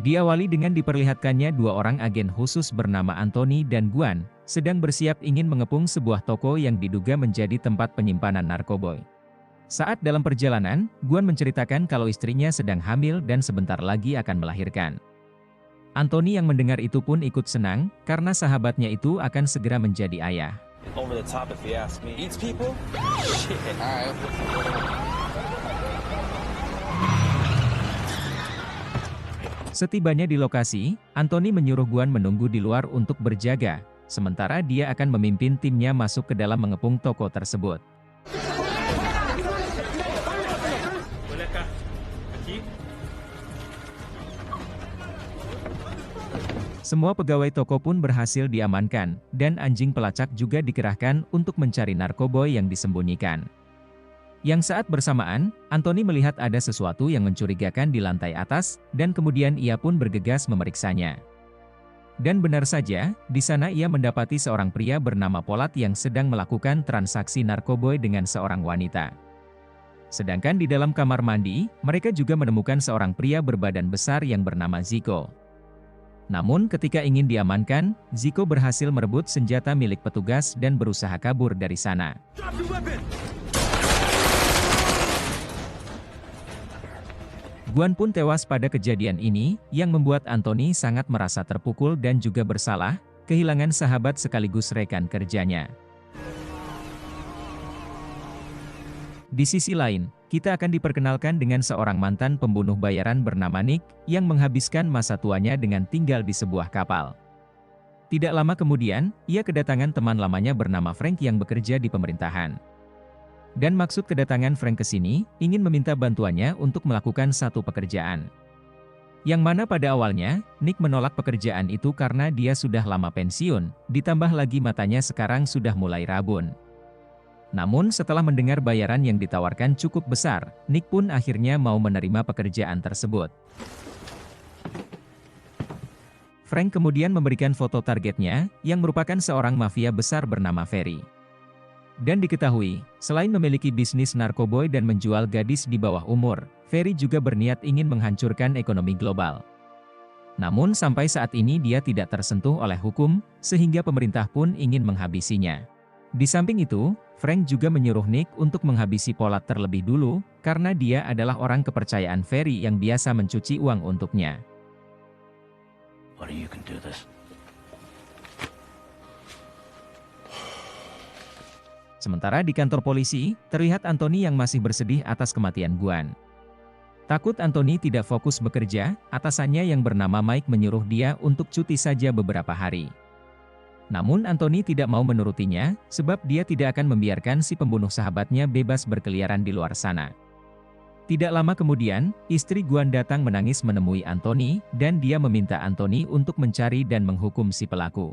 Diawali dengan diperlihatkannya dua orang agen khusus bernama Anthony dan Guan, sedang bersiap ingin mengepung sebuah toko yang diduga menjadi tempat penyimpanan narkoboy. Saat dalam perjalanan, Guan menceritakan kalau istrinya sedang hamil dan sebentar lagi akan melahirkan. Anthony yang mendengar itu pun ikut senang, karena sahabatnya itu akan segera menjadi ayah. Over the top if you ask me. Eats people? Shit. Alright. Setibanya di lokasi, Anthony menyuruh Guan menunggu di luar untuk berjaga, sementara dia akan memimpin timnya masuk ke dalam mengepung toko tersebut. Semua pegawai toko pun berhasil diamankan, dan anjing pelacak juga dikerahkan untuk mencari narkoboy yang disembunyikan. Yang saat bersamaan, Anthony melihat ada sesuatu yang mencurigakan di lantai atas, dan kemudian ia pun bergegas memeriksanya. Dan benar saja, di sana ia mendapati seorang pria bernama Polat yang sedang melakukan transaksi narkoboy dengan seorang wanita. Sedangkan di dalam kamar mandi, mereka juga menemukan seorang pria berbadan besar yang bernama Ziko. Namun ketika ingin diamankan, Ziko berhasil merebut senjata milik petugas dan berusaha kabur dari sana. Guan pun tewas pada kejadian ini, yang membuat Anthony sangat merasa terpukul dan juga bersalah, kehilangan sahabat sekaligus rekan kerjanya. Di sisi lain, kita akan diperkenalkan dengan seorang mantan pembunuh bayaran bernama Nick, yang menghabiskan masa tuanya dengan tinggal di sebuah kapal. Tidak lama kemudian, ia kedatangan teman lamanya bernama Frank yang bekerja di pemerintahan. Dan maksud kedatangan Frank ke sini, ingin meminta bantuannya untuk melakukan satu pekerjaan. Yang mana pada awalnya, Nick menolak pekerjaan itu karena dia sudah lama pensiun, ditambah lagi matanya sekarang sudah mulai rabun. Namun setelah mendengar bayaran yang ditawarkan cukup besar, Nick pun akhirnya mau menerima pekerjaan tersebut. Frank kemudian memberikan foto targetnya, yang merupakan seorang mafia besar bernama Ferry. Dan diketahui, selain memiliki bisnis narkoboy dan menjual gadis di bawah umur, Ferry juga berniat ingin menghancurkan ekonomi global. Namun sampai saat ini dia tidak tersentuh oleh hukum, sehingga pemerintah pun ingin menghabisinya. Di samping itu, Frank juga menyuruh Nick untuk menghabisi Polat terlebih dulu, karena dia adalah orang kepercayaan Ferry yang biasa mencuci uang untuknya. Sementara di kantor polisi, terlihat Anthony yang masih bersedih atas kematian Guan. Takut Anthony tidak fokus bekerja, atasannya yang bernama Mike menyuruh dia untuk cuti saja beberapa hari. Namun Anthony tidak mau menurutinya, sebab dia tidak akan membiarkan si pembunuh sahabatnya bebas berkeliaran di luar sana. Tidak lama kemudian, istri Guan datang menangis menemui Anthony, dan dia meminta Anthony untuk mencari dan menghukum si pelaku.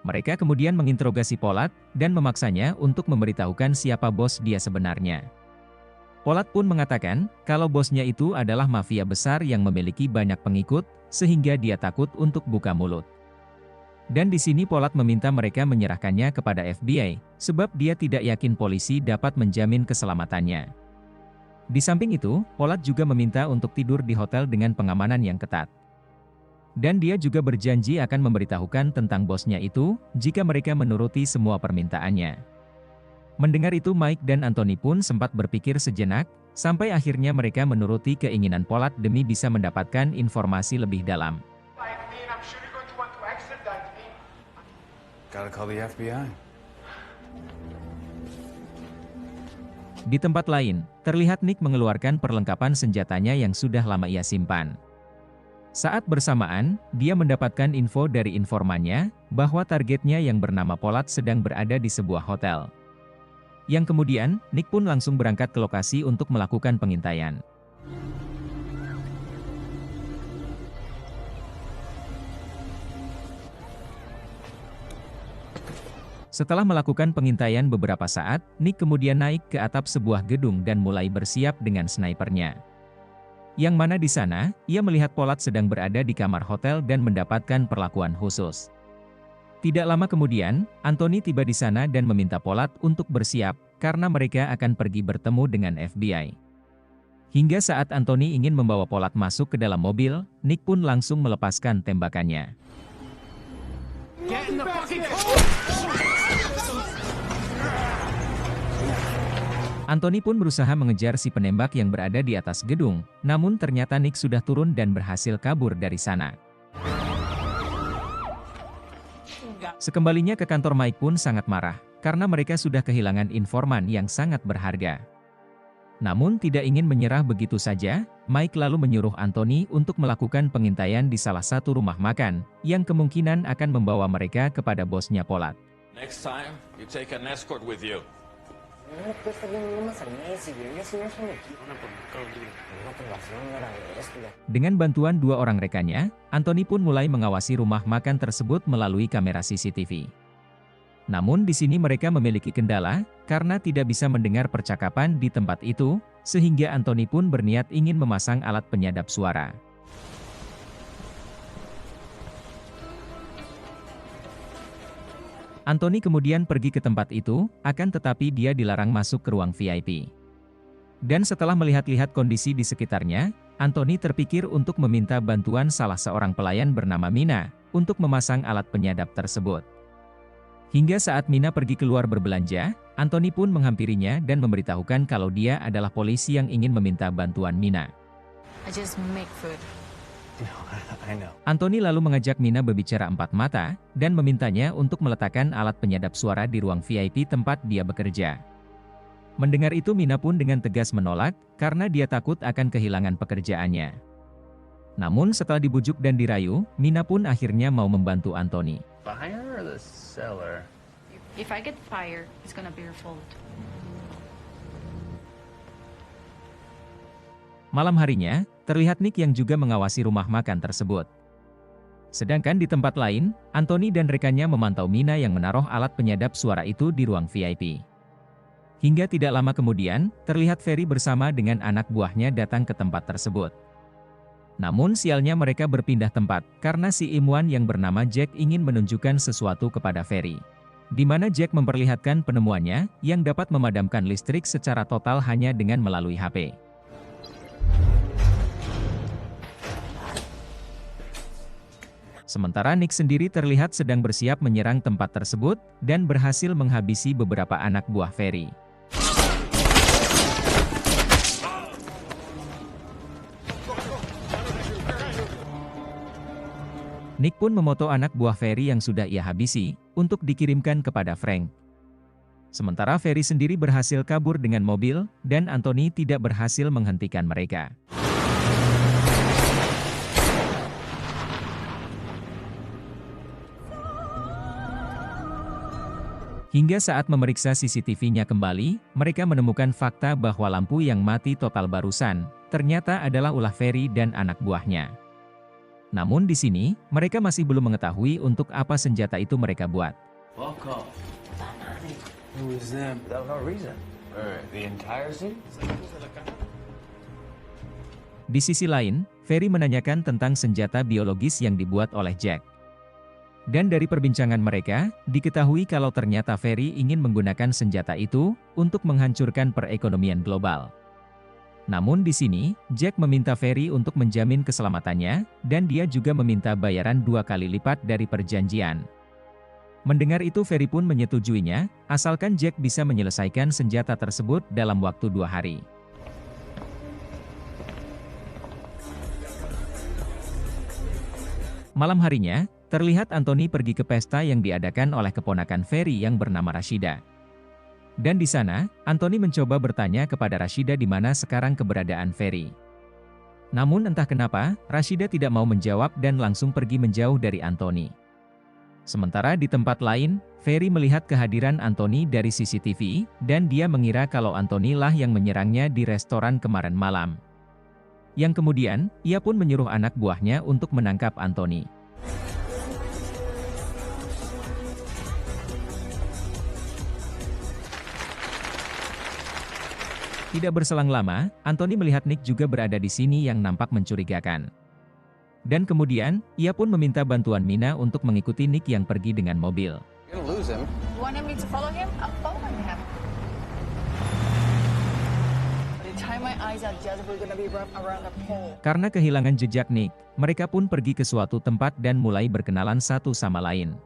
Mereka kemudian menginterogasi Polat, dan memaksanya untuk memberitahukan siapa bos dia sebenarnya. Polat pun mengatakan, kalau bosnya itu adalah mafia besar yang memiliki banyak pengikut, sehingga dia takut untuk buka mulut. Dan di sini Polat meminta mereka menyerahkannya kepada FBI, sebab dia tidak yakin polisi dapat menjamin keselamatannya. Di samping itu, Polat juga meminta untuk tidur di hotel dengan pengamanan yang ketat. Dan dia juga berjanji akan memberitahukan tentang bosnya itu, jika mereka menuruti semua permintaannya. Mendengar itu Mike dan Anthony pun sempat berpikir sejenak, sampai akhirnya mereka menuruti keinginan Polat demi bisa mendapatkan informasi lebih dalam. Gotta call the FBI. Di tempat lain, terlihat Nick mengeluarkan perlengkapan senjatanya yang sudah lama ia simpan. Saat bersamaan, dia mendapatkan info dari informannya, bahwa targetnya yang bernama Polat sedang berada di sebuah hotel. Yang kemudian, Nick pun langsung berangkat ke lokasi untuk melakukan pengintaian. Setelah melakukan pengintaian beberapa saat, Nick kemudian naik ke atap sebuah gedung dan mulai bersiap dengan snipernya. Yang mana di sana, ia melihat Polat sedang berada di kamar hotel dan mendapatkan perlakuan khusus. Tidak lama kemudian, Anthony tiba di sana dan meminta Pollard untuk bersiap, karena mereka akan pergi bertemu dengan FBI. Hingga saat Anthony ingin membawa Pollard masuk ke dalam mobil, Nick pun langsung melepaskan tembakannya. Anthony pun berusaha mengejar si penembak yang berada di atas gedung, namun ternyata Nick sudah turun dan berhasil kabur dari sana. Sekembalinya ke kantor, Mike pun sangat marah, karena mereka sudah kehilangan informan yang sangat berharga. Namun tidak ingin menyerah begitu saja, Mike lalu menyuruh Anthony untuk melakukan pengintaian di salah satu rumah makan, yang kemungkinan akan membawa mereka kepada bosnya Pollard. Next time, you take an escort with you. Dengan bantuan dua orang rekannya, Anthony pun mulai mengawasi rumah makan tersebut melalui kamera CCTV. Namun di sini mereka memiliki kendala, karena tidak bisa mendengar percakapan di tempat itu, sehingga Anthony pun berniat ingin memasang alat penyadap suara. Anthony kemudian pergi ke tempat itu, akan tetapi dia dilarang masuk ke ruang VIP. Dan setelah melihat-lihat kondisi di sekitarnya, Anthony terpikir untuk meminta bantuan salah seorang pelayan bernama Mina, untuk memasang alat penyadap tersebut. Hingga saat Mina pergi keluar berbelanja, Anthony pun menghampirinya dan memberitahukan kalau dia adalah polisi yang ingin meminta bantuan Mina. I just make food. I know. Anthony lalu mengajak Mina berbicara empat mata, dan memintanya untuk meletakkan alat penyadap suara di ruang VIP tempat dia bekerja. Mendengar itu Mina pun dengan tegas menolak, karena dia takut akan kehilangan pekerjaannya. Namun setelah dibujuk dan dirayu, Mina pun akhirnya mau membantu Anthony. Buyer or the seller? If I get fired, it's gonna be your fault. Malam harinya, terlihat Nick yang juga mengawasi rumah makan tersebut. Sedangkan di tempat lain, Anthony dan rekannya memantau Mina yang menaruh alat penyadap suara itu di ruang VIP. Hingga tidak lama kemudian, terlihat Ferry bersama dengan anak buahnya datang ke tempat tersebut. Namun sialnya mereka berpindah tempat, karena si Imwan yang bernama Jack ingin menunjukkan sesuatu kepada Ferry. Di mana Jack memperlihatkan penemuannya, yang dapat memadamkan listrik secara total hanya dengan melalui HP. Sementara Nick sendiri terlihat sedang bersiap menyerang tempat tersebut, dan berhasil menghabisi beberapa anak buah Ferry. Nick pun memoto anak buah Ferry yang sudah ia habisi, untuk dikirimkan kepada Frank. Sementara Ferry sendiri berhasil kabur dengan mobil, dan Anthony tidak berhasil menghentikan mereka. Hingga saat memeriksa CCTV-nya kembali, mereka menemukan fakta bahwa lampu yang mati total barusan, ternyata adalah ulah Ferry dan anak buahnya. Namun di sini, mereka masih belum mengetahui untuk apa senjata itu mereka buat. Fuck off. Who is them? Without no reason. The entire city? Di sisi lain, Ferry menanyakan tentang senjata biologis yang dibuat oleh Jack. Dan dari perbincangan mereka, diketahui kalau ternyata Ferry ingin menggunakan senjata itu untuk menghancurkan perekonomian global. Namun di sini, Jack meminta Ferry untuk menjamin keselamatannya, dan dia juga meminta bayaran 2 kali lipat dari perjanjian. Mendengar itu Ferry pun menyetujuinya, asalkan Jack bisa menyelesaikan senjata tersebut dalam waktu 2 hari. Malam harinya, terlihat Anthony pergi ke pesta yang diadakan oleh keponakan Ferry yang bernama Rashida. Dan di sana, Anthony mencoba bertanya kepada Rashida di mana sekarang keberadaan Ferry. Namun entah kenapa, Rashida tidak mau menjawab dan langsung pergi menjauh dari Anthony. Sementara di tempat lain, Ferry melihat kehadiran Anthony dari CCTV, dan dia mengira kalau Anthony lah yang menyerangnya di restoran kemarin malam. Yang kemudian, ia pun menyuruh anak buahnya untuk menangkap Anthony. Tidak berselang lama, Anthony melihat Nick juga berada di sini yang nampak mencurigakan. Dan kemudian, ia pun meminta bantuan Mina untuk mengikuti Nick yang pergi dengan mobil. You're gonna lose him. You wanted me to follow him? I'm following him. By the time my eyes adjust, we're gonna be around the pole. Karena kehilangan jejak Nick, mereka pun pergi ke suatu tempat dan mulai berkenalan satu sama lain.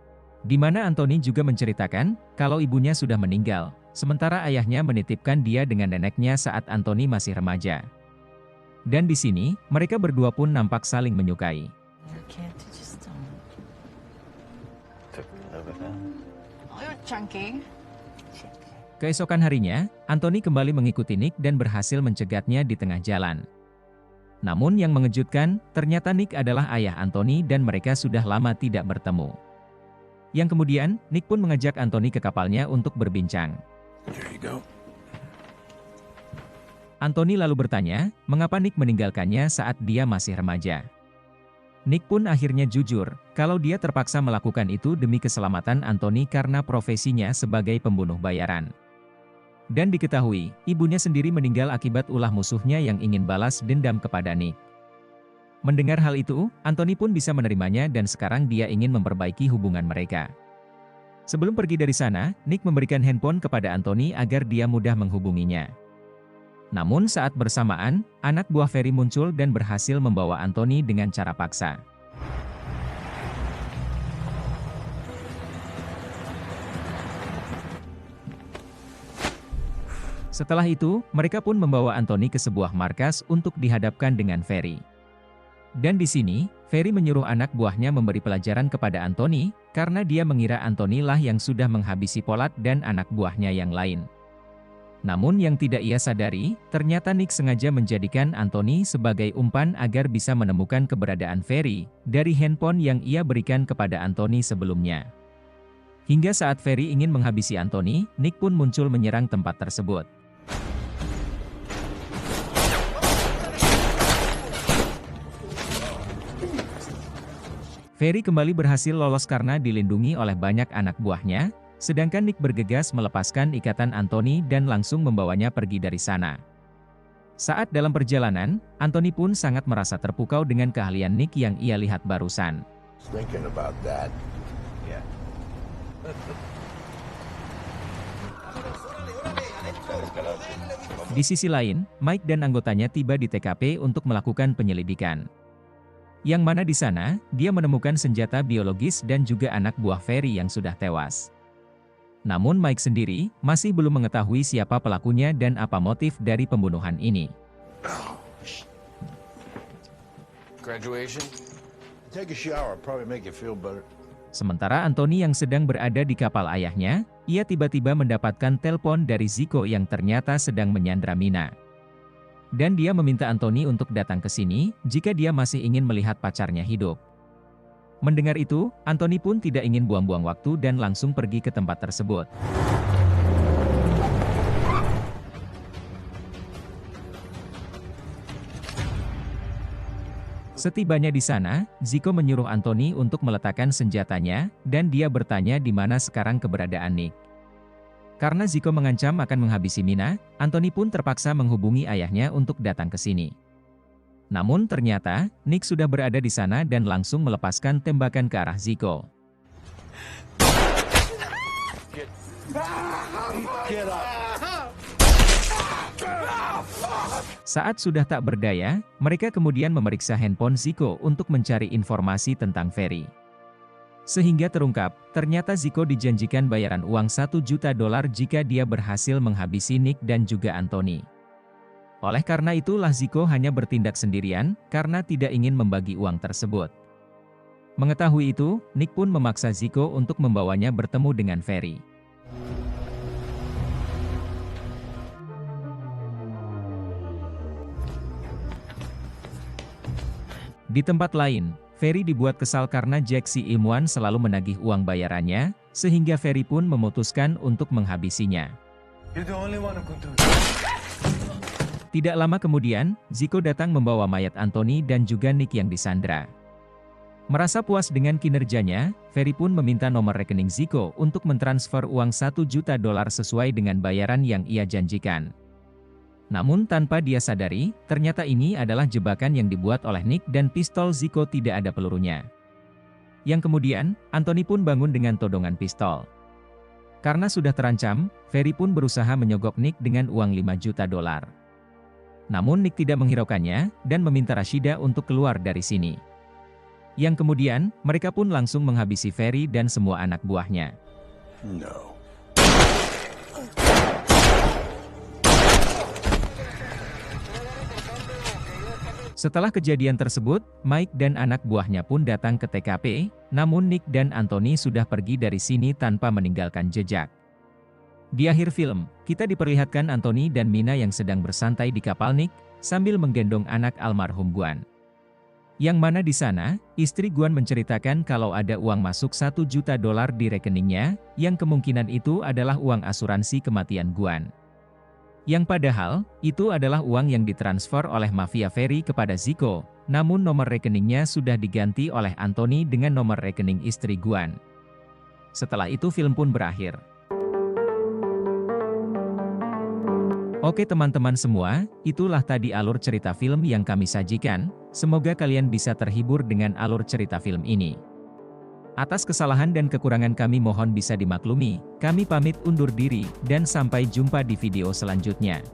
Di mana Anthony juga menceritakan kalau ibunya sudah meninggal, sementara ayahnya menitipkan dia dengan neneknya saat Anthony masih remaja. Dan di sini, mereka berdua pun nampak saling menyukai. Your kid just Took a little bit now. Oh, you're chunky. Keesokan harinya, Anthony kembali mengikuti Nick dan berhasil mencegatnya di tengah jalan. Namun yang mengejutkan, ternyata Nick adalah ayah Anthony dan mereka sudah lama tidak bertemu. Yang kemudian, Nick pun mengajak Anthony ke kapalnya untuk berbincang. Here you go. Anthony lalu bertanya, mengapa Nick meninggalkannya saat dia masih remaja. Nick pun akhirnya jujur, kalau dia terpaksa melakukan itu demi keselamatan Anthony karena profesinya sebagai pembunuh bayaran. Dan diketahui, ibunya sendiri meninggal akibat ulah musuhnya yang ingin balas dendam kepada Nick. Mendengar hal itu, Anthony pun bisa menerimanya dan sekarang dia ingin memperbaiki hubungan mereka. Sebelum pergi dari sana, Nick memberikan handphone kepada Anthony agar dia mudah menghubunginya. Namun saat bersamaan, anak buah Ferry muncul dan berhasil membawa Anthony dengan cara paksa. Setelah itu, mereka pun membawa Anthony ke sebuah markas untuk dihadapkan dengan Ferry. Dan di sini, Ferry menyuruh anak buahnya memberi pelajaran kepada Anthony, karena dia mengira Anthony lah yang sudah menghabisi Pollard dan anak buahnya yang lain. Namun yang tidak ia sadari, ternyata Nick sengaja menjadikan Anthony sebagai umpan agar bisa menemukan keberadaan Ferry dari handphone yang ia berikan kepada Anthony sebelumnya. Hingga saat Ferry ingin menghabisi Anthony, Nick pun muncul menyerang tempat tersebut. Ferry kembali berhasil lolos karena dilindungi oleh banyak anak buahnya, sedangkan Nick bergegas melepaskan ikatan Anthony dan langsung membawanya pergi dari sana. Saat dalam perjalanan, Anthony pun sangat merasa terpukau dengan keahlian Nick yang ia lihat barusan. Thinking about that. Yeah. Di sisi lain, Mike dan anggotanya tiba di TKP untuk melakukan penyelidikan. Yang mana di sana, dia menemukan senjata biologis dan juga anak buah Ferry yang sudah tewas. Namun Mike sendiri masih belum mengetahui siapa pelakunya dan apa motif dari pembunuhan ini. Graduation? Take a shower, probably make you feel better. Sementara Anthony yang sedang berada di kapal ayahnya, ia tiba-tiba mendapatkan telepon dari Zico yang ternyata sedang menyandra Mina. Dan dia meminta Anthony untuk datang ke sini jika dia masih ingin melihat pacarnya hidup. Mendengar itu, Anthony pun tidak ingin buang-buang waktu dan langsung pergi ke tempat tersebut. Setibanya di sana, Zico menyuruh Anthony untuk meletakkan senjatanya, dan dia bertanya di mana sekarang keberadaan Nick. Karena Zico mengancam akan menghabisi Mina, Anthony pun terpaksa menghubungi ayahnya untuk datang ke sini. Namun ternyata, Nick sudah berada di sana dan langsung melepaskan tembakan ke arah Zico. Saat sudah tak berdaya, mereka kemudian memeriksa handphone Zico untuk mencari informasi tentang Ferry. Sehingga terungkap, ternyata Zico dijanjikan bayaran uang $1 juta jika dia berhasil menghabisi Nick dan juga Anthony. Oleh karena itulah Zico hanya bertindak sendirian, karena tidak ingin membagi uang tersebut. Mengetahui itu, Nick pun memaksa Zico untuk membawanya bertemu dengan Ferry. Di tempat lain, Ferry dibuat kesal karena Jack si ilmuwan selalu menagih uang bayarannya, sehingga Ferry pun memutuskan untuk menghabisinya. You're the only one who could do it. Tidak lama kemudian, Zico datang membawa mayat Anthony dan juga Nick yang disandra. Merasa puas dengan kinerjanya, Ferry pun meminta nomor rekening Zico untuk mentransfer uang $1 juta sesuai dengan bayaran yang ia janjikan. Namun tanpa dia sadari, ternyata ini adalah jebakan yang dibuat oleh Nick dan pistol Zico tidak ada pelurunya. Yang kemudian, Anthony pun bangun dengan todongan pistol. Karena sudah terancam, Ferry pun berusaha menyogok Nick dengan uang $5 juta. Namun Nick tidak menghiraukannya, dan meminta Rashida untuk keluar dari sini. Yang kemudian, mereka pun langsung menghabisi Ferry dan semua anak buahnya. No. Setelah kejadian tersebut, Mike dan anak buahnya pun datang ke TKP, namun Nick dan Anthony sudah pergi dari sini tanpa meninggalkan jejak. Di akhir film, kita diperlihatkan Anthony dan Mina yang sedang bersantai di kapal Nick, sambil menggendong anak almarhum Guan. Yang mana di sana, istri Guan menceritakan kalau ada uang masuk $1 juta di rekeningnya, yang kemungkinan itu adalah uang asuransi kematian Guan. Yang padahal, itu adalah uang yang ditransfer oleh mafia Ferry kepada Zico, namun nomor rekeningnya sudah diganti oleh Anthony dengan nomor rekening istri Guan. Setelah itu film pun berakhir. Oke teman-teman semua, itulah tadi alur cerita film yang kami sajikan, semoga kalian bisa terhibur dengan alur cerita film ini. Atas kesalahan dan kekurangan kami mohon bisa dimaklumi, kami pamit undur diri, dan sampai jumpa di video selanjutnya.